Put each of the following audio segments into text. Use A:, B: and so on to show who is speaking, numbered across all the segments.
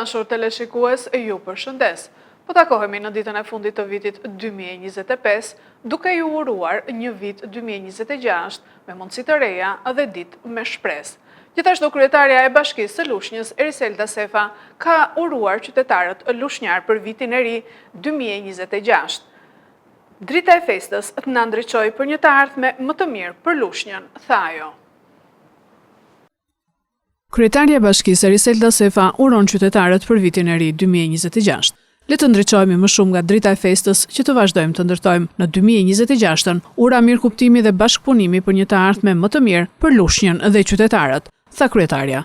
A: dashur teleshikues, ju përshëndes. Po takohemi në ditën e fundit të vitit 2025, duke ju uruar një vit 2026 me mundësi të reja dhe ditë me shpresë. Gjithashtu kryetarja e Bashkisë së Lushnjës, Eriselda Sefa, ka uruar qytetarët lushnjar për vitin e ri 2026. Drita e festës të na ndriçojë për një të ardhme më të mirë për Lushnjën, tha ajo. Kryetarja e Bashkisë Eriselda Sefa uron qytetarët për vitin e ri 2026. Le të ndriçojmë më shumë nga drita e festës që të vazhdojmë të ndërtojmë në 2026-ën, ura mirëkuptimi dhe bashkëpunimi për një të ardhme më të mirë për Lushnjën dhe qytetarët, tha kryetarja.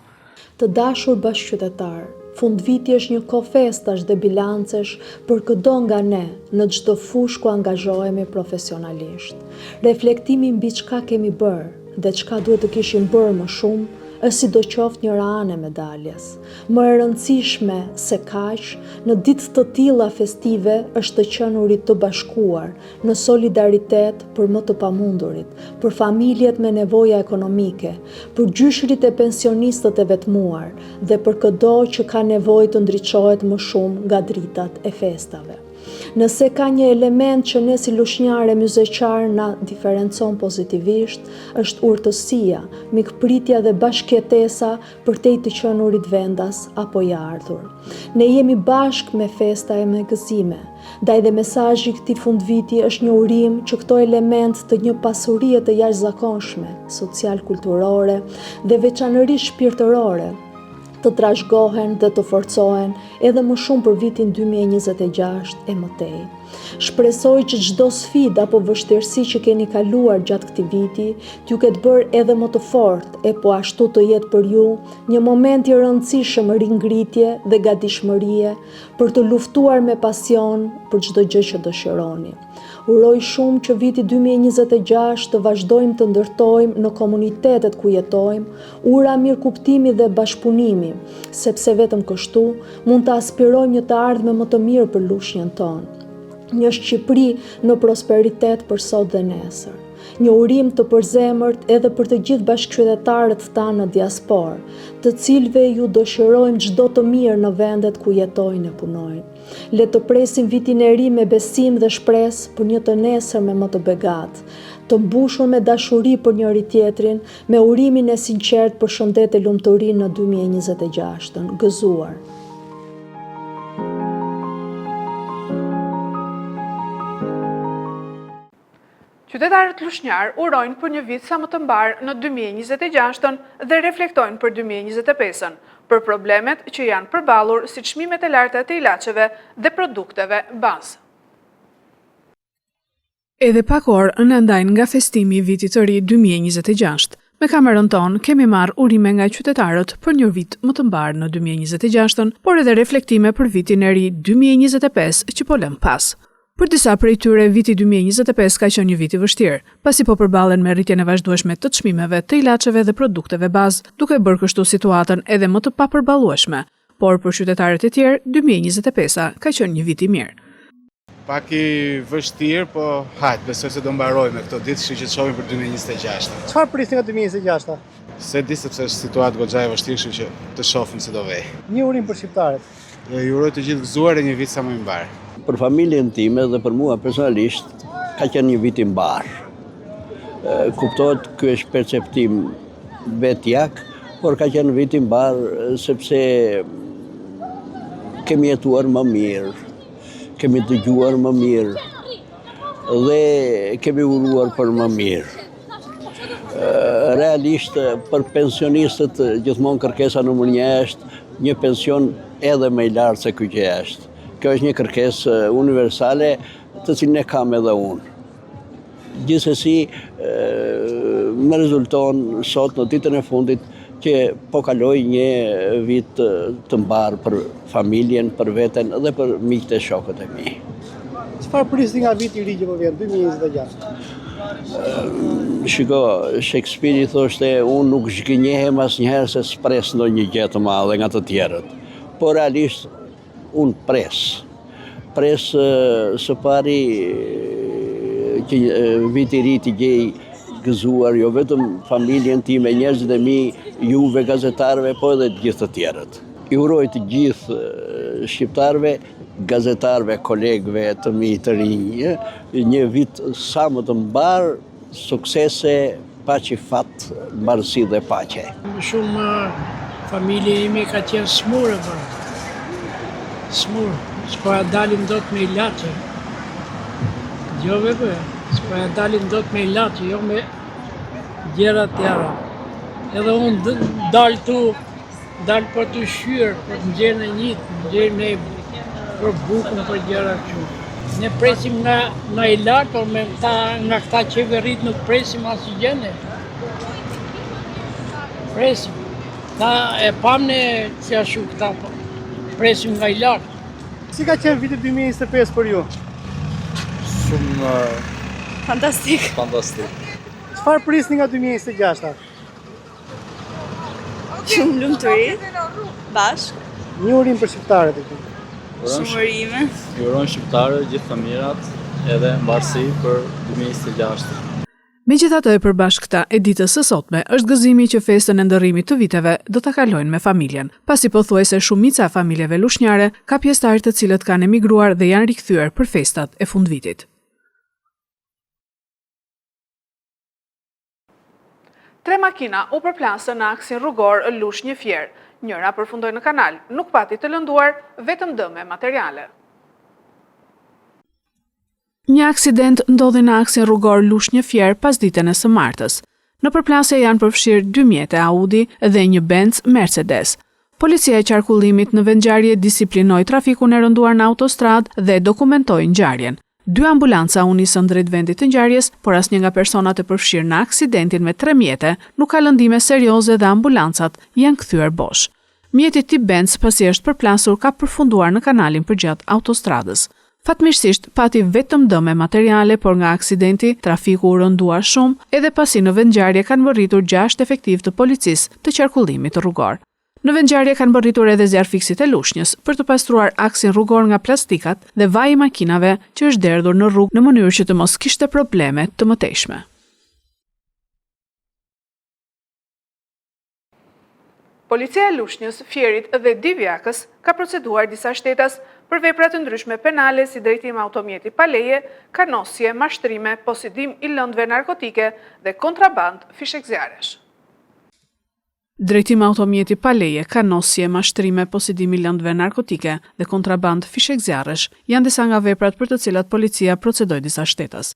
B: Të dashur bashkëqytetar, fundviti është një kohë festash dhe bilancesh për çdo nga ne në çdo fushë ku angazhohemi profesionalisht. Reflektimi mbi çka kemi bërë dhe çka duhet të kishim bërë më shumë është sidoqoftë një anë e medaljes. Më e rëndësishme se kaq, në ditë të tilla festive është të qenurit të bashkuar në solidaritet për më të pamundurit, për familjet me nevoja ekonomike, për gjyshrit e pensionistët e vetmuar dhe për çdo që ka nevojë të ndriçohet më shumë nga dritat e festave. Nëse ka një element që ne si lushnjarë e myzeqar na diferencon pozitivisht, është urtësia, mikpritja dhe bashkëjetesa përtej të qenurit vendas apo i ardhur. Ne jemi bashkë me festa e me gëzime, ndaj dhe mesazhi i këtij fundviti është një urim që këto element të një pasurie të jashtëzakonshme, social-kulturore dhe veçanërisht shpirtërore, të trashëgohen dhe të forcohen edhe më shumë për vitin 2026 e mëtej. Shpresoj që çdo sfidë apo vështirësi që keni kaluar gjatë këtij viti t'ju ketë bërë edhe më të fortë e po ashtu të jetë për ju një moment i rëndësishëm ringritje dhe gatishmërie për të luftuar me pasion për çdo gjë që dëshironi. Uroj shumë që viti 2026 të vazhdojmë të ndërtojmë në komunitetet ku jetojmë, ura mirëkuptimi dhe bashkëpunimi, sepse vetëm kështu mund të aspirojmë një të ardhme më të mirë për Lushnjën tonë. Një Shqipëri në prosperitet për sot dhe nesër. Një urim të përzemërt edhe për të gjithë bashkëqytetarët tanë në diasporë, të cilëve ju dëshirojmë çdo të mirë në vendet ku jetojnë e punojnë. Le të presim vitin e ri me besim dhe shpresë për një të nesër me më të begatë, të mbushur me dashuri për njëri tjetrin, me urimin e sinqert për shëndet e lumturi në 2026-ën, gëzuar.
A: Qytetarët lushnjar urojnë për një vit sa më të mbar në 2026-ën dhe reflektojnë për 2025-ën, për problemet që janë përballur si çmimet e larta të ilaçeve dhe produkteve bazë. Edhe pak orë në ndajnë nga festimi i vitit të ri 2026. Me kamerën tonë kemi marrë urime nga qytetarët për një vit më të mbar në 2026-ën, por edhe reflektime për vitin e ri 2025 që po lëm pas. Për disa prej tyre, viti 2025 ka qenë një vit i vështirë, pasi po përballen me rritjen e vazhdueshme të çmimeve, të ilaçeve dhe produkteve bazë, duke bërë kështu situatën edhe më të papërballueshme. Por për qytetarët e tjerë, 2025 ka qenë një vit i mirë.
C: Pak i vështirë, po besoj se do mbarojmë me këto ditë, kështu që të shohim për 2026.
D: Çfarë prisni nga 2026?
C: Se di sepse është situatë goxha e vështirë, kështu që të shohim se do vej.
D: Një urim për shqiptarët.
C: Ju uroj të gjithë gëzuar e një vit sa më i mbar.
E: Për familjen time dhe për mua personalisht ka qenë një vit i mbar. Kuptohet ky është perceptim vetjak, por ka qenë vit i mbar sepse kemi jetuar më mirë, kemi dëgjuar më mirë dhe kemi uruar për më mirë. Realisht për pensionistët gjithmonë kërkesa numër 1 është një pension edhe më i lartë se ky që është. Kjo është një kërkesë universale të cilën e kam edhe unë. Gjithsesi, më rezulton sot në ditën e fundit që po kaloj një vit të mbar për familjen, për veten dhe për miqtë e shokët e mi.
D: Çfarë prisni nga viti i ri që po vjen 2026?
E: Shiko, Shakespeare i thoshte, unë nuk zhgënjehem asnjëherë se s'pres ndonjë gjë të madhe nga të tjerët. Por realisht unë pres së pari që viti i ri t'i gjej gëzuar jo vetëm familjen time, njerëzit e mi, juve gazetarëve, po edhe të gjithë të tjerët. I uroj të gjithë shqiptarëve, gazetarëve, kolegëve të mi të rinj, një vit sa më të mbar, suksese, paqe fat, mbarësi dhe paqe.
F: Shumë familje ime ka qenë smurë, smurë, s'poja dalin dot me ilaçe. Gjove për, s'poja dalin dot me ilaçe, jo me gjera tjera. Edhe unë dalë për të shyrë, për të nxjerë në njitë, nxjerë në për bukën, për gjera kështu. Ne presim nga i lartë, por nga këta qeverit nuk presim asë gjene. Presim. Ta e pam ne që ashu këta, presim nga i lartë.
D: Si ka qenë viti 2025 për ju?
G: Shumë
H: Fantastik.
D: Çfarë prisni nga 2026-a?
H: Shumë lumturi, bashk,
D: Një urim për shqiptarët e këtu.
H: shumë urime.
G: i urojnë shqiptarëve, gjithë familjarat, edhe mbarësi për 2026.
A: Megjithatë, e përbashkëta e ditës së sotme është gëzimi që festën e ndërrimit të viteve do ta kalojnë me familjen, pasi pothuajse shumica e familjeve lushnjare ka pjesëtarë të cilët kanë emigruar dhe janë rikthyer për festat e fundvitit. 3 makina u përplasën në aksin rrugor Lushnjë Fier. Njëra përfundoi në kanal, nuk pati të lënduar, vetëm dëme materiale. Një aksident ndodhi në aksin rrugor Lushnjë Fier pasditën e së martës. Në përplasje janë përfshirë 2 mjete Audi dhe një Benz Mercedes. Policia e qarkullimit në vendngjarje disiplinoi trafikun e rënduar në autostradë dhe dokumentoi ngjarjen. 2 ambulanca u nisën drejt vendit të ngjarjes, por asnjë nga personat e përfshirë në aksidentin me 3 mjete nuk ka lëndime serioze dhe ambulancat janë kthyer bosh. Mjeti tip Benz, pasi është përplasur, ka përfunduar në kanalin përgjatë autostradës. Fatmirësisht pati vetëm dëme materiale, por nga aksidenti trafiku u rëndua shumë, edhe pasi në vendngjarje kanë mbërritur 6 efektiv të policisë të qarkullimit rrugor. Në vendngjarje kanë mbërritur edhe zjarfiksit e Lushnjës për të pastruar aksin rrugor nga plastikat dhe vaji i makinave që është derdhur në rrugë në mënyrë që të mos kishte probleme të mëtejshme. Policia e Lushnjës, Fierit dhe Divjakës ka proceduar disa shtetas për vepra të ndryshme penale si drejtim automjeti pa leje, kanosje, mashtrime, posedim i lëndëve narkotike dhe kontraband fishek zjarresh. Drejtim automjeti pa leje, kanosje, mashtrime, posedim i lëndëve narkotike dhe kontraband fishek zjarresh janë disa nga veprat për të cilat policia procedoi disa shtetas.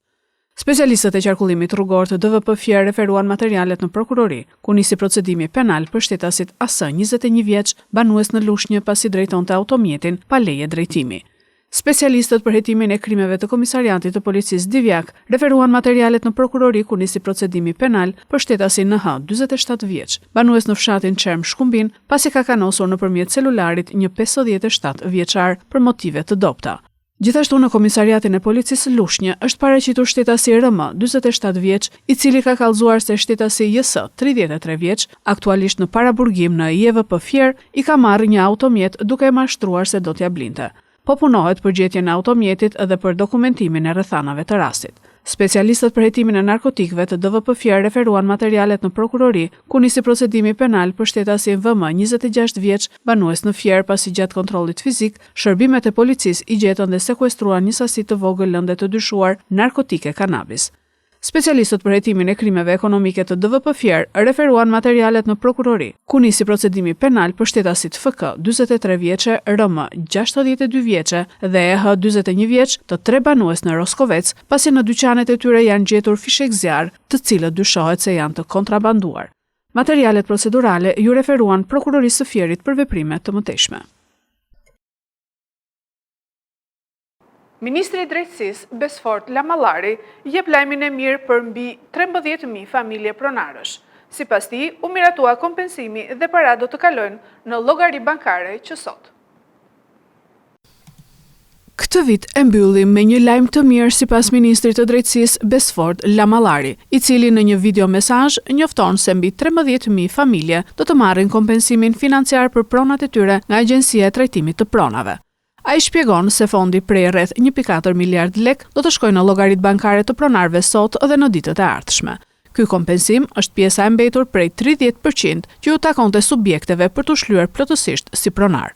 A: Specialistët e qarkullimit rrugor të DVP Fier referuan materialet në prokurori, ku nisi procedimi penal për shtetasit AS, 21 vjeç, banues në Lushnjë pasi drejtonte automjetin pa leje drejtimi. Specialistët për hetimin e krimeve të komisariatit të policisë Divjak referuan materialet në prokurori, ku nisi procedimi penal për shtetasin NH, 47 vjeç, banues në fshatin Çerm Shkumbin, pasi ka kanosur nëpërmjet celularit një 57 vjeçar për motive të dobta. Gjithashtu në komisariatin e policisë Lushnjë është paraqitur shtetasi RM, 47 vjeç, i cili ka kallëzuar se shtetasi JS, 33 vjeç, aktualisht në paraburgim në JVP Fier, i ka marrë një automjet duke e mashtruar se do t'ja blinte. Po punohet për gjetjen e automjetit dhe për dokumentimin e rrethanave të rastit. Specialistët për hetimin e narkotikëve të DVP Fier referuan materialet në prokurori, ku nisi procedimi penal për shtetasin VM, 26 vjeç, banues në Fier pasi gjatë kontrollit fizik, shërbimet e policisë i gjetën dhe sekuestruan një sasi të vogël lëndë të dyshuar narkotike kanabis. Specialistët për hetimin e krimeve ekonomike të DVP Fier referuan materialet në prokurori, ku nisi procedimi penal për shtetasit FK, 43 vjeçe, RM, 62 vjeçe dhe EH, 21 vjeç, të 3 banues në Roskovec, pasi në dyqanet e tyre janë gjetur fishek zjarr, të cilët dyshohet se janë të kontrabanduar. Materialet procedurale ju referuan prokurorisë së Fierit për veprime të mëtejshme. Ministri i Drejtësisë, Besfort Lamallari, jep lajmin e mirë për mbi 13.000 familje pronarësh. Sipas tij, u miratua kompensimi dhe para do të kalojnë në llogari bankare që sot. Këtë vit e mbyllim me një lajm të mirë sipas Ministrit të Drejtësisë Besfort Lamallari, i cili në një video mesazh njofton se mbi 13.000 familje do të marrin kompensimin financiar për pronat e tyre nga Agjencia e Trajtimit të Pronave. Ai shpjegon se fondi prej rreth 1.4 miliard lek do të shkojnë në llogarit bankare të pronarëve sot dhe në ditët e ardhshme. Ky kompensim është pjesa e mbetur prej 30% që u takonte subjekteve për të shlyer plotësisht si pronar.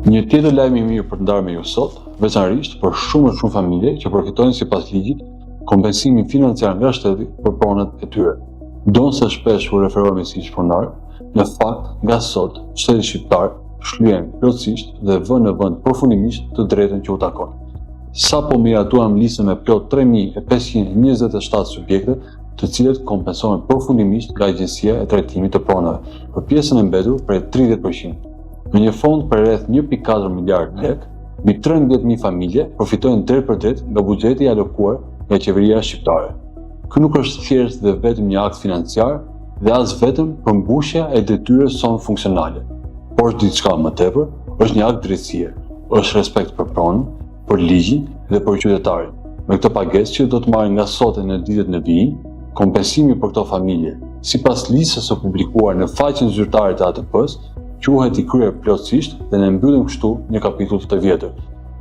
I: Një tjetër lajm i mirë për të ndarë me ju sot, veçanërisht për shumë familje që përfitojnë sipas ligjit kompensimin financiar nga shteti për pronat e tyre. Donse shpesh u referohemi siç pronar, në fakt nga sot shteti shqiptar shlyen plotësisht dhe vën në vend përfundimisht të drejtën që u takon. Sapo miratuam listën me plot 3527 subjekte, të cilët kompensohen përfundimisht nga Agjencia e Trajtimit të Pronave, për pjesën e mbetur prej 30%. Me një fond për rreth 1.4 miliard lek, mbi 13.000 familje përfitojnë drejt për drejt nga buxheti i alokuar nga qeveria shqiptare. Ky nuk është thjesht dhe vetëm një akt financiar dhe as vetëm përmbushja e detyrës sonë funksionale, por diçka më tepër, është një akt drejtësie, është respekt për pronën, për ligjin dhe për qytetarin. Me këtë pagesë që do të marrin nga sot e në ditët në vijim, kompensimi për këto familje, sipas listës së publikuar në faqen zyrtare të ATP-s, quhet i kryer plotësisht dhe ne mbyllim kështu një kapitull të vjetër.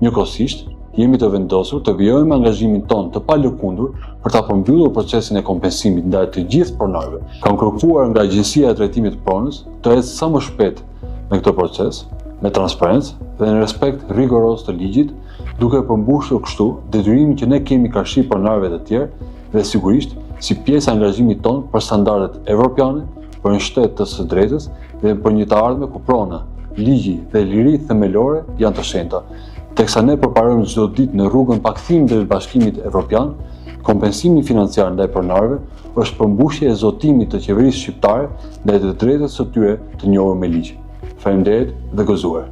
I: Njëkohësisht, jemi të vendosur të vijojmë angazhimin ton të palëkundur për ta përmbyllur procesin e kompensimit ndaj të gjithë pronarëve. Kam kërkuar nga Agjencia e Trajtimit të Pronës të ecë sa më shpejt me këtë proces, me transparencë dhe në respekt rigoros të ligjit, duke përmbushur kështu detyrimin që ne kemi karshi pronarëve të tjerë dhe sigurisht si pjesë e angazhimit ton për standardet evropiane, për një shtet të së drejtës dhe për një të ardhme ku prona, ligji dhe liritë themelore janë të shenjta. Teksa ne përparojmë çdo ditë në rrugën pakthimit të Bashkimit Evropian, kompensimi financiar ndaj pronarëve është përmbushje e zotimit të qeverisë shqiptare ndaj të drejtës së tyre të njohur me ligj. Faleminderit dhe gëzuar.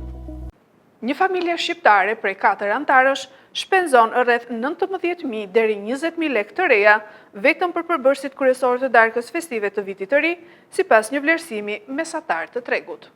A: Një familje shqiptare prej 4 antarësh shpenzon rreth 19.000 deri 20.000 lekë të reja vetëm për përbërësit kryesor të darkës festive të vitit të ri, sipas një vlerësimi mesatar të tregut.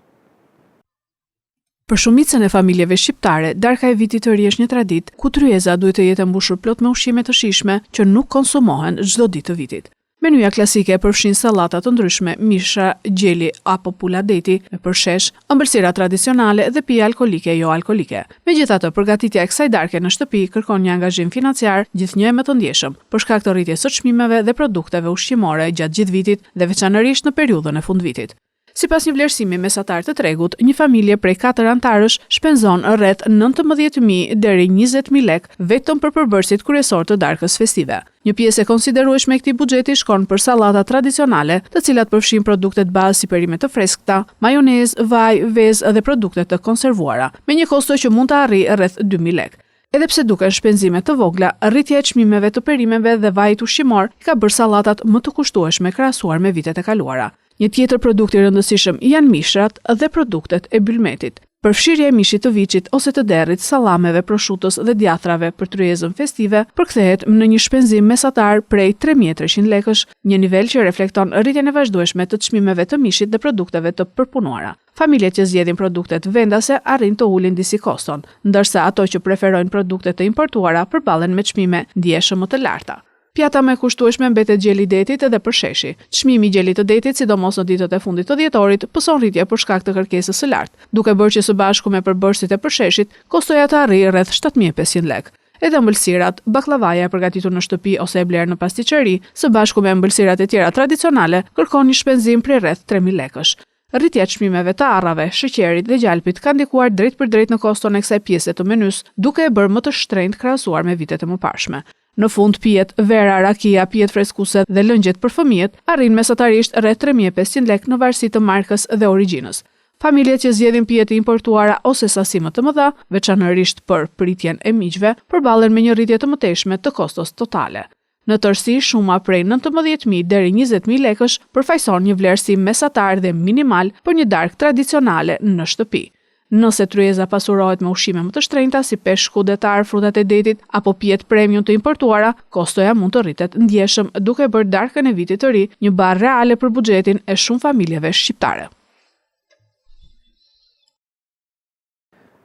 A: Për shumicën e familjeve shqiptare, darka e vitit të ri është një traditë ku tryeza duhet të jetë mbushur plot me ushqime të shijshme që nuk konsumohen çdo ditë të vitit. Menuja klasike përfshin sallata të ndryshme, misha, gjeli apo puladeti me përshesh, ëmbëlsira tradicionale dhe pije alkolike jo alkolike. Megjithatë, përgatitja e kësaj darke në shtëpi kërkon një angazhim financiar gjithnjë më të ndjeshëm, për shkak të rritjes së çmimeve dhe produkteve ushqimore gjatë gjithë vitit dhe veçanërisht në periudhën e fundvitit. Sipas një vlerësimi mesatar të tregut, një familje prej 4 antarësh shpenzon rreth 19.000 deri 20.000 lekë vetëm për përbërësit kryesor të darkës festive. Një pjesë e konsiderueshme e këtij buxheti shkon për sallata tradicionale, të cilat përfshin produktet bazë si perime të freskëta, majonezë, vaj, vezë dhe produkte të konservuara, me një kosto që mund të arrijë rreth 2.000 lekë. Edhe pse duken shpenzime të vogla, rritja e çmimeve të perimeve dhe vajit ushqimor ka bërë sallatat më të kushtueshme krahasuar me vitet e kaluara. Një tjetër produkt i rëndësishëm janë mishrat dhe produktet e bylmetit. Përfshirja e mishit të viçit ose të derrit, sallameve, prosciutos dhe djathrave për tryezën festive përkthehet në një shpenzim mesatar prej 3.300 lekësh, një nivel që reflekton rritjen e vazhdueshme të çmimeve të mishit dhe produkteve të përpunuara. Familjet që zgjedhin produktet vendase arrin të ulin disi koston, ndërsa ato që preferojnë produktet të importuara përballen me çmime ndjeshëm më të larta. Pjata më e kushtueshme mbetet gjeli i detit dhe përsheshi. Çmimi i gjelit të detit, sidomos në ditët e fundit të dhjetorit, pëson rritje për shkak të kërkesës së lartë, duke bërë që së bashku me përbërësit e përsheshit, kostoja të arrijë rreth 7.500 lekë. Edhe ëmbëlsirat, baklavaja e përgatitur në shtëpi ose e blerë në pasticeri, së bashku me ëmbëlsirat e tjera tradicionale, kërkon një shpenzim prej rreth 3.000 lekësh. Rritja e çmimeve të arrave, sheqerit dhe gjalpit ka ndikuar drejt për drejt në koston e kësaj pjese të menys, duke e bërë më të shtrenjtë krahasuar me vitet e mëparshme. Në fund, pijet, vera, rakia, pijet freskuse dhe lëngjet për fëmijët arrin mesatarisht rreth 3.500 lekë në varësi të markës dhe origjinës. Familjet që zgjedhin pijet e importuara ose sasi më të mëdha, veçanërisht për pritjen e miqve, përballen me një rritje të mëtejshme të kostos totale. Në tërësi, shuma prej 19.000 deri 20.000 lekësh përfaqëson një vlerësim mesatar dhe minimal për një darkë tradicionale në shtëpi. Nëse tryeza pasurohet me ushqime më të shtrenjta si peshku, detar, frutat e detit apo pijet premium të importuara, kostoja mund të rritet ndjeshëm, duke bërë darkën e vitit të ri një barë reale për buxhetin e shumë familjeve shqiptare.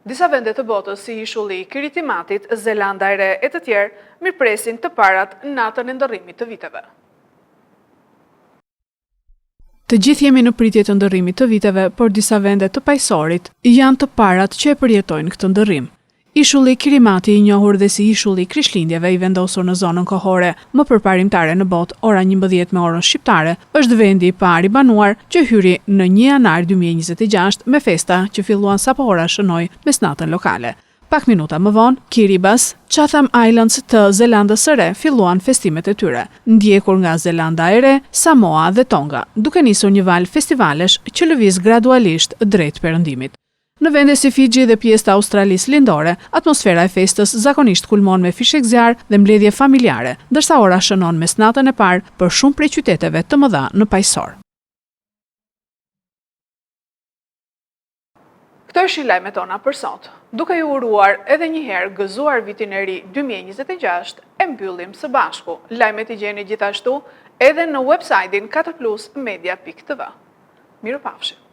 A: Disa vende të botës si Ishulli, Kiritimatit, Zelanda e Re e të tjerë mirpresin të parat natën e ndërrimit të viteve. Të gjithë jemi në pritje të ndërrimit të viteve, por disa vende të pajsorit janë të parat që e përjetojnë këtë ndërrim. Ishulli Kirimati, i njohur dhe si Ishulli i Krishtlindjeve, i vendosur në zonën kohore më përparimtare në botë, ora 11 me orën shqiptare, është vendi i parë i banuar që hyri në 1 janar 2026 me festa që filluan sapo ora shënoi mesnatën lokale. Pak minuta më vonë, Kiribati, Chatham Islands të Zelandës së Re filluan festimet e tyre, ndjekur nga Zelanda e Re, Samoa dhe Tonga, duke nisur një valë festivalesh që lëviz gradualisht drejt perëndimit. Në vende si Fiji dhe pjesë të Australisë Lindore, atmosfera e festës zakonisht kulmon me fishek zjarr dhe mbledhje familjare, ndërsa ora shënon mesnatën e parë për shumë prej qyteteve të mëdha në pajësor. Këto është lajmet tona për sot. Duke ju uruar edhe një herë gëzuar vitin e ri 2026, e mbyllim së bashku. Lajmet i gjeni gjithashtu edhe në website-in 4plusmedia.tv. Mirupafshim.